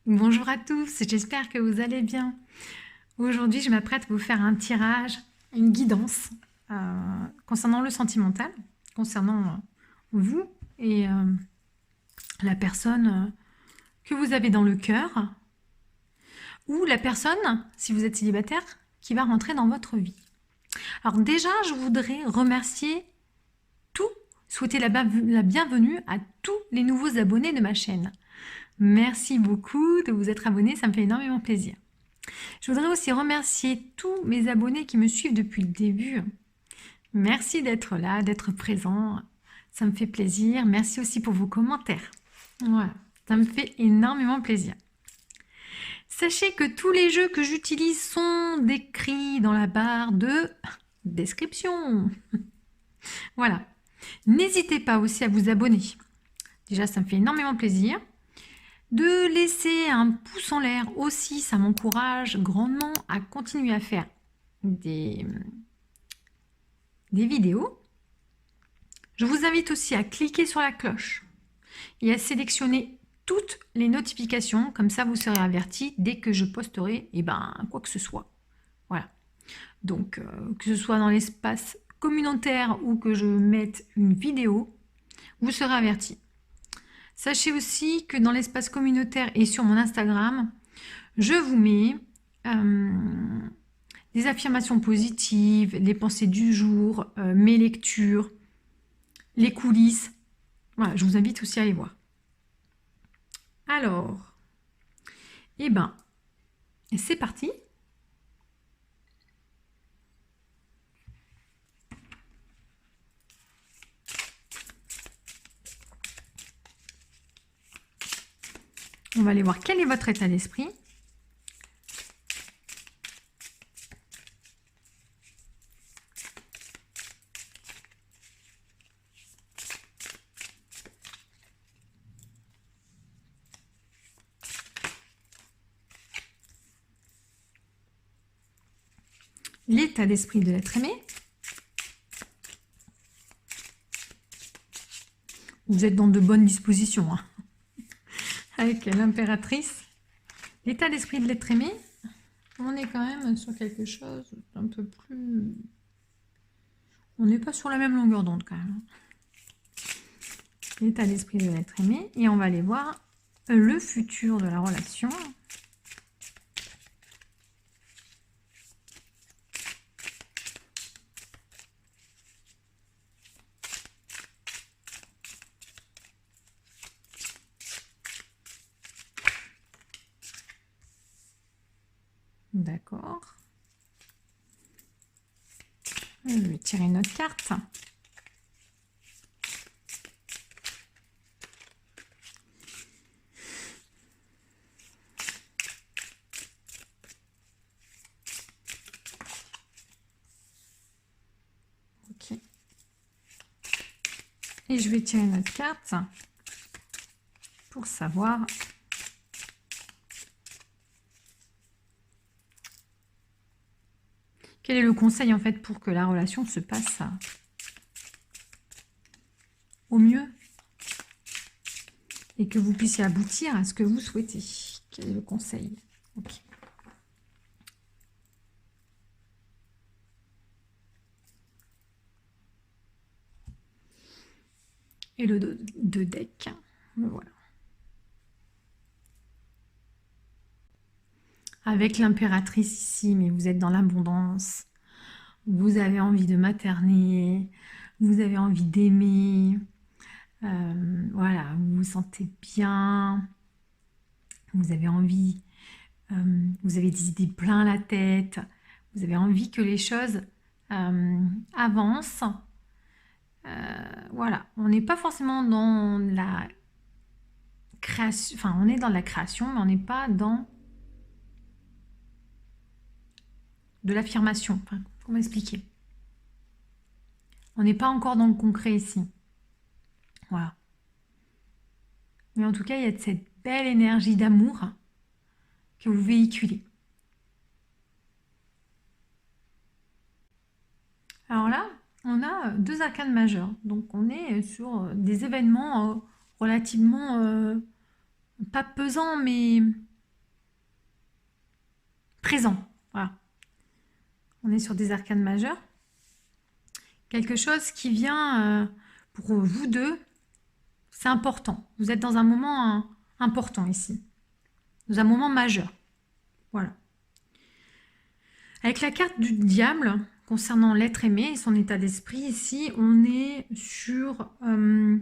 Bonjour à tous, j'espère que vous allez bien. Aujourd'hui, je m'apprête à vous faire un tirage, une guidance concernant le sentimental, concernant vous et la personne que vous avez dans le cœur, ou la personne, si vous êtes célibataire, qui va rentrer dans votre vie. Alors déjà, je voudrais remercier tout, souhaiter la bienvenue à tous les nouveaux abonnés de ma chaîne. Merci beaucoup de vous être abonnés, ça me fait énormément plaisir. Je voudrais aussi remercier tous mes abonnés qui me suivent depuis le début. Merci d'être là, d'être présent. Ça me fait plaisir. Merci aussi pour vos commentaires. Voilà, ça me fait énormément plaisir. Sachez que tous les jeux que j'utilise sont décrits dans la barre de description. Voilà. N'hésitez pas aussi à vous abonner. Déjà, ça me fait énormément plaisir. De laisser un pouce en l'air aussi, ça m'encourage grandement à continuer à faire des vidéos. Je vous invite aussi à cliquer sur la cloche et à sélectionner toutes les notifications, comme ça vous serez averti dès que je posterai quoi que ce soit. Voilà. Donc, que ce soit dans l'espace communautaire ou que je mette une vidéo, vous serez averti. Sachez aussi que dans l'espace communautaire et sur mon Instagram, je vous mets des affirmations positives, les pensées du jour, mes lectures, les coulisses. Voilà, je vous invite aussi à les voir. Alors, c'est parti. On va aller voir quel est votre état d'esprit. L'état d'esprit de l'être aimé. Vous êtes dans de bonnes dispositions, hein. Avec l'impératrice. L'état d'esprit de l'être aimé, on est quand même sur quelque chose d'un peu plus... On n'est pas sur la même longueur d'onde quand même. L'état d'esprit de l'être aimé. Et on va aller voir le futur de la relation. D'accord. Je vais tirer une autre carte. Ok. Et je vais tirer une autre carte pour savoir quel est le conseil en fait pour que la relation se passe au mieux et que vous puissiez aboutir à ce que vous souhaitez. Quel est le conseil? Ok. Et le 2 deck, voilà. Avec l'impératrice ici, mais vous êtes dans l'abondance, vous avez envie de materner, vous avez envie d'aimer, voilà, vous vous sentez bien, vous avez envie, vous avez des idées plein la tête, vous avez envie que les choses avancent. Voilà, on n'est pas forcément dans la création, enfin on est dans la création, mais on n'est pas dans de l'affirmation. Enfin, comment expliquer? On n'est pas encore dans le concret ici. Voilà. Mais en tout cas, il y a cette belle énergie d'amour que vous véhiculez. Alors là, on a deux arcanes majeures. Donc on est sur des événements relativement pas pesants, mais présent. Voilà. On est sur des arcanes majeures. Quelque chose qui vient pour vous deux, c'est important. Vous êtes dans un moment important ici. Dans un moment majeur. Voilà. Avec la carte du diable, concernant l'être aimé et son état d'esprit, ici, on est sur le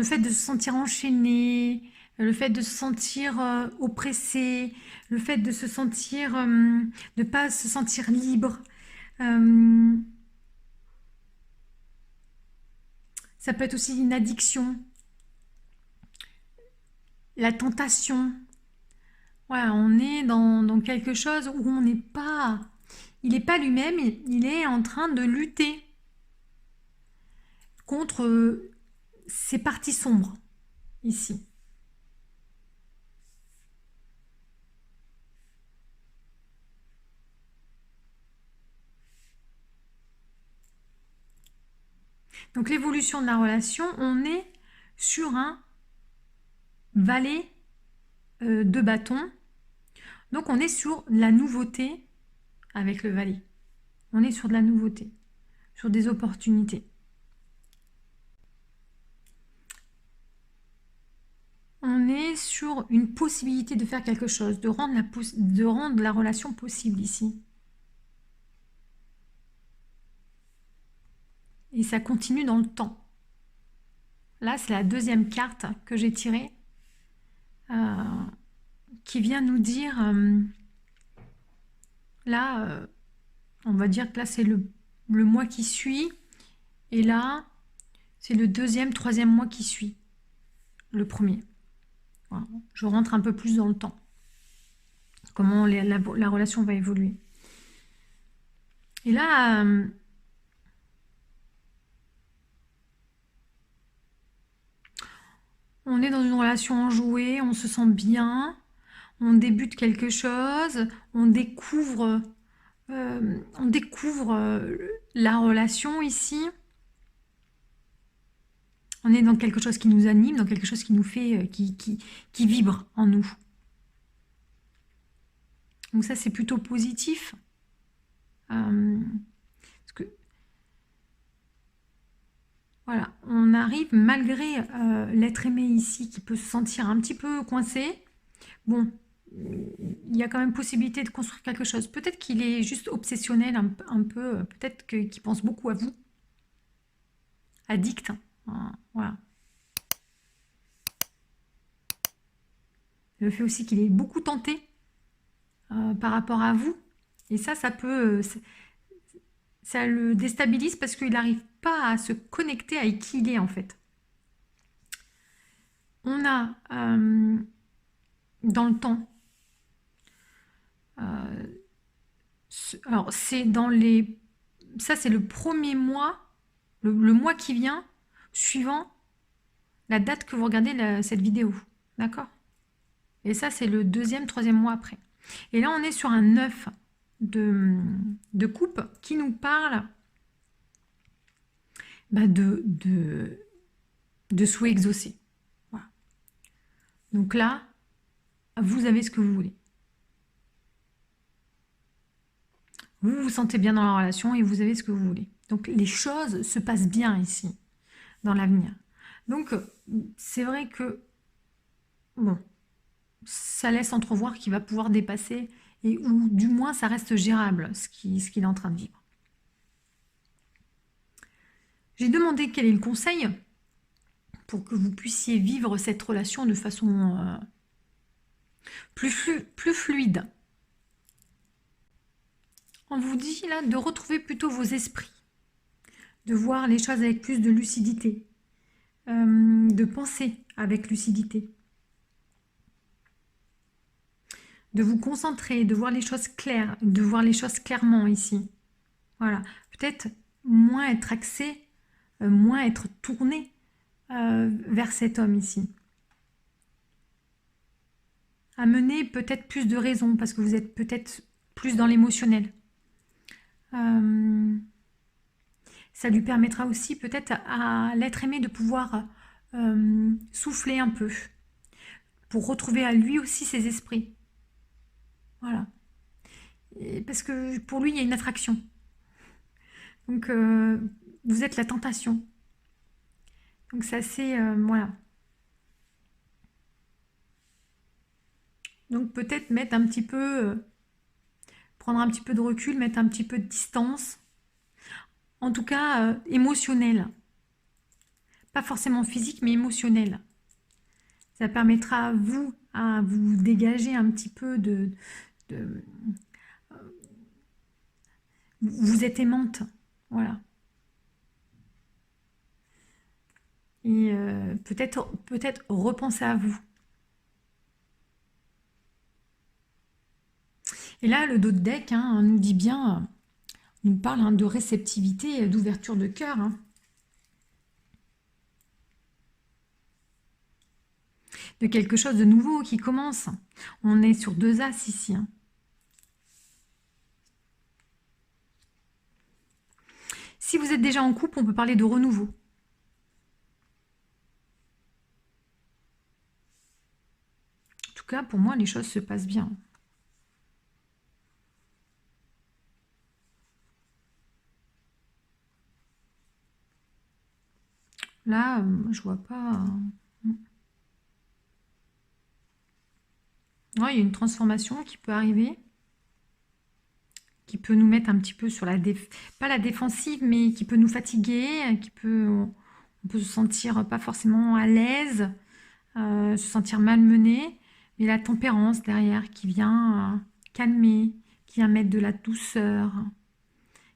fait de se sentir enchaîné, le fait de se sentir oppressé, le fait de se sentir, de ne pas se sentir libre. Ça peut être aussi une addiction, la tentation. Voilà, on est dans quelque chose où on n'est pas... Il n'est pas lui-même, il est en train de lutter contre ces parties sombres, ici. Donc l'évolution de la relation, on est sur un valet de bâton. Donc on est sur la nouveauté avec le valet. On est sur de la nouveauté, sur des opportunités. On est sur une possibilité de faire quelque chose, de rendre la relation possible ici. Et ça continue dans le temps. Là, c'est la deuxième carte que j'ai tirée qui vient nous dire, là, on va dire que là, c'est le mois qui suit. Et là, c'est le deuxième, troisième mois qui suit le premier. Voilà. Je rentre un peu plus dans le temps. Comment la relation va évoluer. Et là... on est dans une relation enjouée, on se sent bien, on débute quelque chose, on découvre la relation ici. On est dans quelque chose qui nous anime, dans quelque chose qui nous fait, qui vibre en nous. Donc ça, c'est plutôt positif. Parce que, voilà, on arrive malgré l'être aimé ici qui peut se sentir un petit peu coincé. Bon, il y a quand même possibilité de construire quelque chose. Peut-être qu'il est juste obsessionnel un peu, peut-être qu'il pense beaucoup à vous. Addict. Voilà. Le fait aussi qu'il est beaucoup tenté par rapport à vous. Et ça peut... ça le déstabilise parce qu'il n'arrive pas à se connecter avec qui il est en fait. On a dans le temps... alors c'est dans les... Ça c'est le premier mois, le mois qui vient, suivant la date que vous regardez cette vidéo. D'accord? Et ça c'est le deuxième, troisième mois après. Et là on est sur un 9 de coupe qui nous parle de souhaits exaucés. Voilà. Donc là, vous avez ce que vous voulez. Vous vous sentez bien dans la relation et vous avez ce que vous voulez. Donc les choses se passent bien ici, dans l'avenir. Donc c'est vrai que, bon, ça laisse entrevoir qu'il va pouvoir dépasser et ou du moins ça reste gérable ce qu'il est en train de vivre. J'ai demandé quel est le conseil pour que vous puissiez vivre cette relation de façon plus fluide. On vous dit là de retrouver plutôt vos esprits, de voir les choses avec plus de lucidité, de penser avec lucidité, de vous concentrer, de voir les choses claires, de voir les choses clairement ici. Voilà, peut-être moins être axé, moins être tourné vers cet homme ici. Amener peut-être plus de raison parce que vous êtes peut-être plus dans l'émotionnel. Ça lui permettra aussi peut-être à l'être aimé de pouvoir souffler un peu pour retrouver à lui aussi ses esprits. Voilà. Et parce que pour lui, il y a une attraction. Donc, vous êtes la tentation. Donc, c'est assez... voilà. Donc, peut-être mettre un petit peu... prendre un petit peu de recul, mettre un petit peu de distance. En tout cas, émotionnel. Pas forcément physique, mais émotionnel. Ça permettra à vous dégager un petit peu de vous êtes aimante. Voilà. Et peut-être repenser à vous. Et là, le dos de deck nous dit bien, nous parle de réceptivité, d'ouverture de cœur. De quelque chose de nouveau qui commence. On est sur 2 As ici. Si vous êtes déjà en couple, on peut parler de renouveau. En tout cas, pour moi, les choses se passent bien. Là, je vois pas... Ouais, il y a une transformation qui peut arriver, qui peut nous mettre un petit peu sur pas la défensive, mais qui peut nous fatiguer, on peut se sentir pas forcément à l'aise, se sentir malmené, mais la tempérance derrière qui vient calmer, qui vient mettre de la douceur,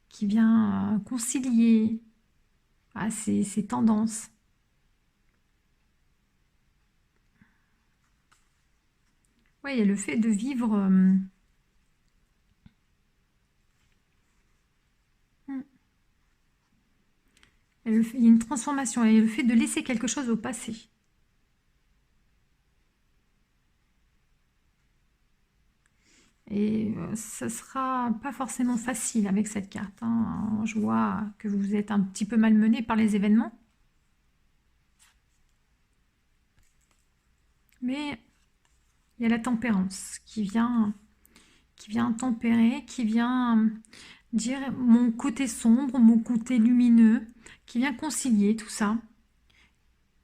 qui vient concilier ces tendances. Oui, il y a le fait de vivre... il y a une transformation, et le fait de laisser quelque chose au passé. Et ça sera pas forcément facile avec cette carte. Je vois que vous êtes un petit peu malmené par les événements. Mais il y a la tempérance qui vient tempérer, qui vient dire mon côté sombre, mon côté lumineux, qui vient concilier tout ça,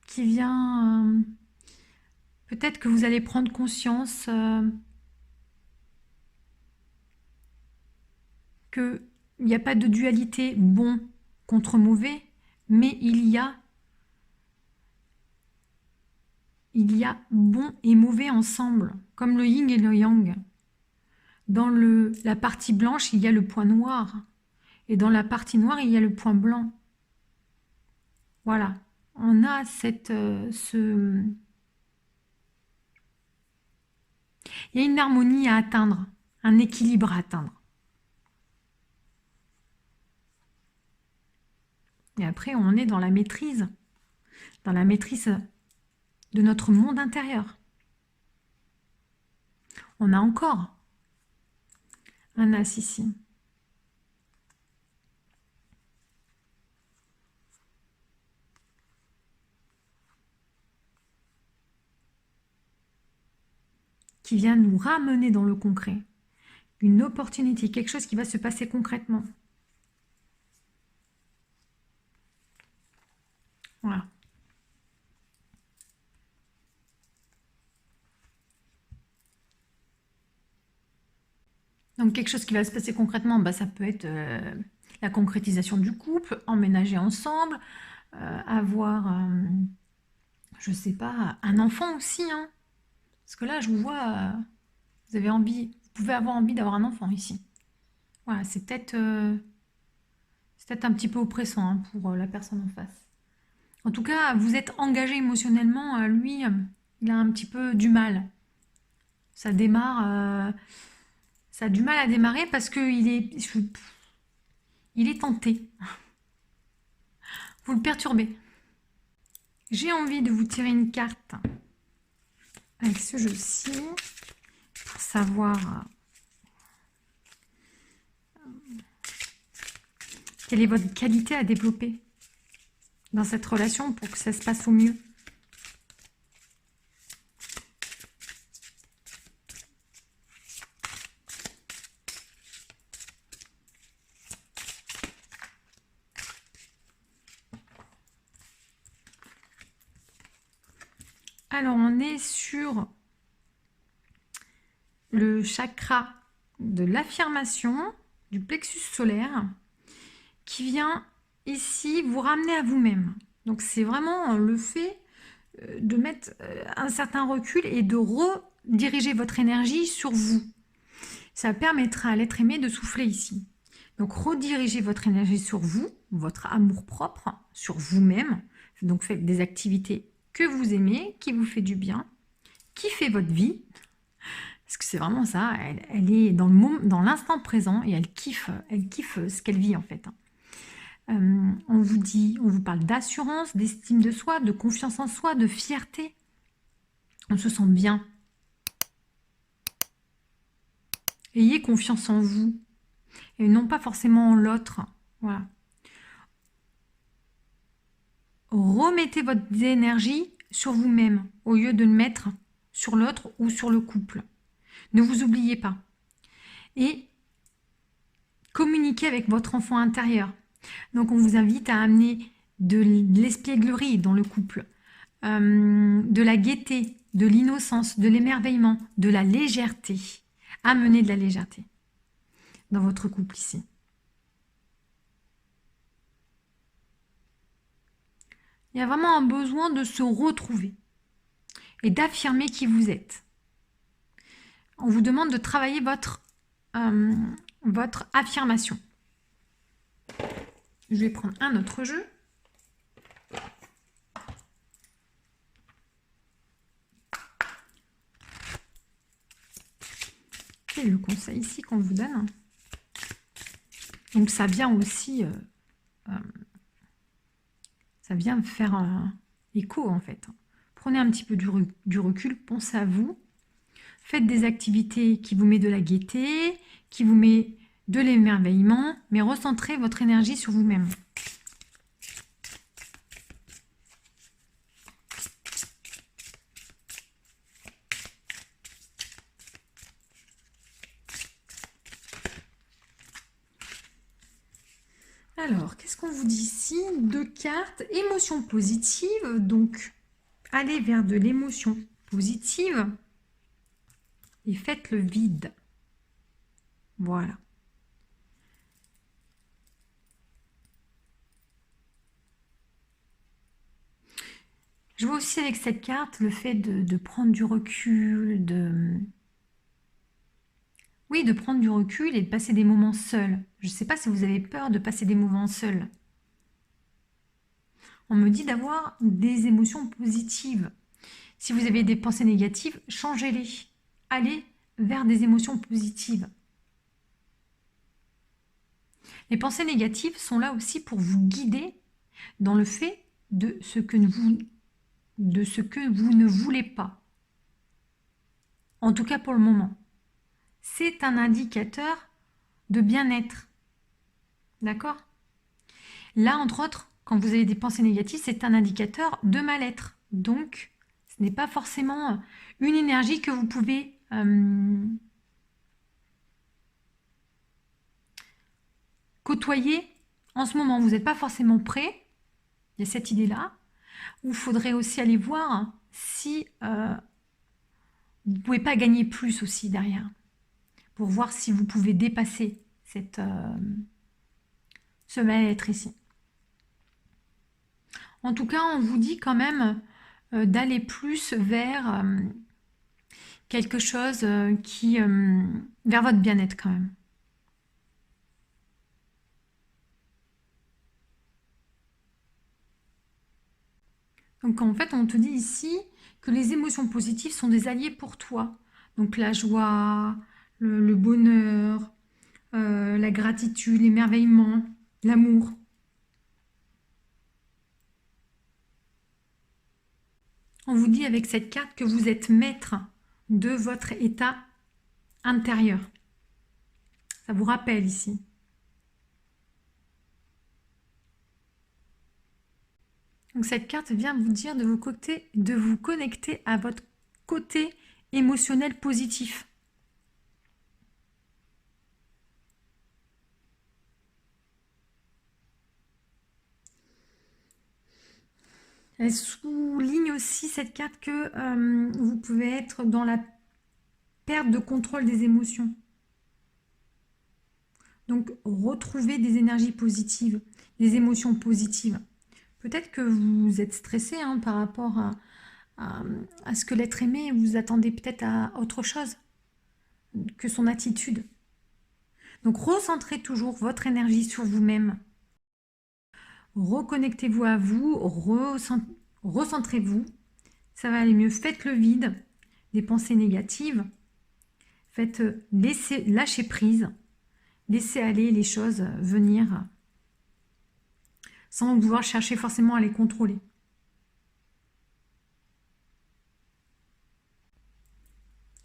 qui vient... peut-être que vous allez prendre conscience qu'il n'y a pas de dualité bon contre mauvais, mais il y a bon et mauvais ensemble, comme le yin et le yang. Dans la partie blanche, il y a le point noir, et dans la partie noire, il y a le point blanc. Voilà, on a il y a une harmonie à atteindre, un équilibre à atteindre. Et après, on est dans la maîtrise de notre monde intérieur. On a encore un As ici. Qui vient nous ramener dans le concret. Une opportunité, quelque chose qui va se passer concrètement. Voilà. Donc quelque chose qui va se passer concrètement, ça peut être la concrétisation du couple, emménager ensemble, avoir, je sais pas, un enfant aussi. Parce que là, je vous vois, vous pouvez avoir envie d'avoir un enfant ici. Voilà, c'est peut-être un petit peu oppressant pour la personne en face. En tout cas, vous êtes engagé émotionnellement, lui, il a un petit peu du mal. Ça démarre... ça a du mal à démarrer parce qu'il il est tenté. Vous le perturbez. J'ai envie de vous tirer une carte avec ce jeu-ci pour savoir quelle est votre qualité à développer dans cette relation pour que ça se passe au mieux. Alors, on est sur le chakra de l'affirmation, du plexus solaire, qui vient ici vous ramener à vous-même. Donc, c'est vraiment le fait de mettre un certain recul et de rediriger votre énergie sur vous. Ça permettra à l'être aimé de souffler ici. Donc, redirigez votre énergie sur vous, votre amour-propre, sur vous-même. Donc, faites des activités que vous aimez, qui vous fait du bien, qui fait votre vie. Parce que c'est vraiment ça, elle est dans l'instant présent et elle kiffe ce qu'elle vit en fait. On vous parle d'assurance, d'estime de soi, de confiance en soi, de fierté. On se sent bien. Ayez confiance en vous et non pas forcément en l'autre. Voilà. Remettez votre énergie sur vous-même au lieu de le mettre sur l'autre ou sur le couple. Ne vous oubliez pas. Et communiquez avec votre enfant intérieur. Donc on vous invite à amener de l'espièglerie dans le couple, de la gaieté, de l'innocence, de l'émerveillement, de la légèreté. Amenez de la légèreté dans votre couple ici. Il y a vraiment un besoin de se retrouver et d'affirmer qui vous êtes. On vous demande de travailler votre affirmation. Je vais prendre un autre jeu. Quel est le conseil ici qu'on vous donne? Donc ça vient aussi, ça vient faire écho en fait. Prenez un petit peu du recul, pensez à vous. Faites des activités qui vous mettent de la gaieté, qui vous mettent de l'émerveillement, mais recentrez votre énergie sur vous-même. Alors, qu'est-ce qu'on vous dit ici? 2 cartes, émotions positives, donc allez vers de l'émotion positive et faites le vide. Voilà. Je vois aussi avec cette carte le fait de prendre du recul, oui, de prendre du recul et de passer des moments seuls. Je ne sais pas si vous avez peur de passer des moments seuls. On me dit d'avoir des émotions positives. Si vous avez des pensées négatives, changez-les. Allez vers des émotions positives. Les pensées négatives sont là aussi pour vous guider dans le fait de ce que vous ne voulez pas. En tout cas pour le moment. C'est un indicateur de bien-être. D'accord? Là, entre autres, quand vous avez des pensées négatives, c'est un indicateur de mal-être. Donc, ce n'est pas forcément une énergie que vous pouvez côtoyer en ce moment. Vous n'êtes pas forcément prêt. Il y a cette idée-là. Où il faudrait aussi aller voir si vous ne pouvez pas gagner plus aussi derrière. Pour voir si vous pouvez dépasser ce mal-être ici. En tout cas, on vous dit quand même d'aller plus vers quelque chose vers votre bien-être quand même. Donc en fait, on te dit ici que les émotions positives sont des alliés pour toi. Donc la joie, le bonheur, la gratitude, l'émerveillement, l'amour. On vous dit avec cette carte que vous êtes maître de votre état intérieur. Ça vous rappelle ici. Donc cette carte vient vous dire de vous connecter à votre côté émotionnel positif. Elle souligne aussi cette carte que vous pouvez être dans la perte de contrôle des émotions. Donc, retrouver des énergies positives, des émotions positives. Peut-être que vous êtes stressé hein, par rapport à ce que l'être aimé, vous attendez peut-être à autre chose que son attitude. Donc, recentrez toujours votre énergie sur vous-même. Reconnectez-vous à vous, recentrez-vous. Ça va aller mieux. Faites le vide des pensées négatives. Lâchez prise. Laissez aller les choses venir sans vouloir chercher forcément à les contrôler.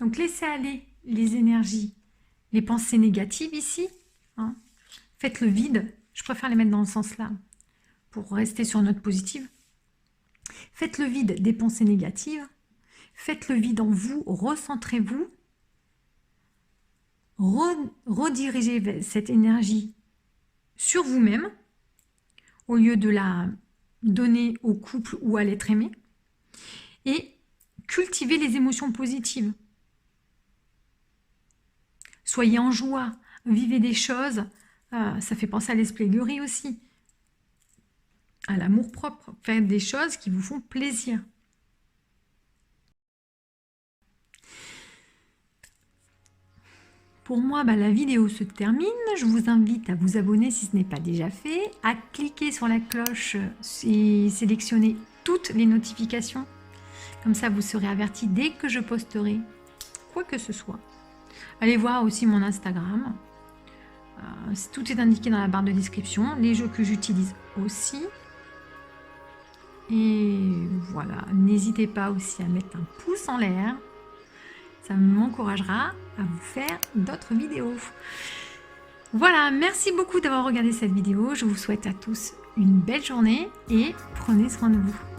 Donc laissez aller les énergies, les pensées négatives ici. Hein. Faites le vide. Je préfère les mettre dans le sens là pour rester sur notre positive. Faites le vide des pensées négatives. Faites le vide en vous. Recentrez-vous. Redirigez cette énergie sur vous-même au lieu de la donner au couple ou à l'être aimé et cultivez les émotions positives. Soyez en joie, vivez des choses, ça fait penser à l'espièglerie aussi, à l'amour-propre, faites des choses qui vous font plaisir. Pour moi, la vidéo se termine. Je vous invite à vous abonner si ce n'est pas déjà fait, à cliquer sur la cloche et sélectionner toutes les notifications. Comme ça, vous serez averti dès que je posterai quoi que ce soit. Allez voir aussi mon Instagram. Tout est indiqué dans la barre de description. Les jeux que j'utilise aussi. Et voilà, n'hésitez pas aussi à mettre un pouce en l'air. Ça m'encouragera à vous faire d'autres vidéos. Voilà, merci beaucoup d'avoir regardé cette vidéo. Je vous souhaite à tous une belle journée et prenez soin de vous.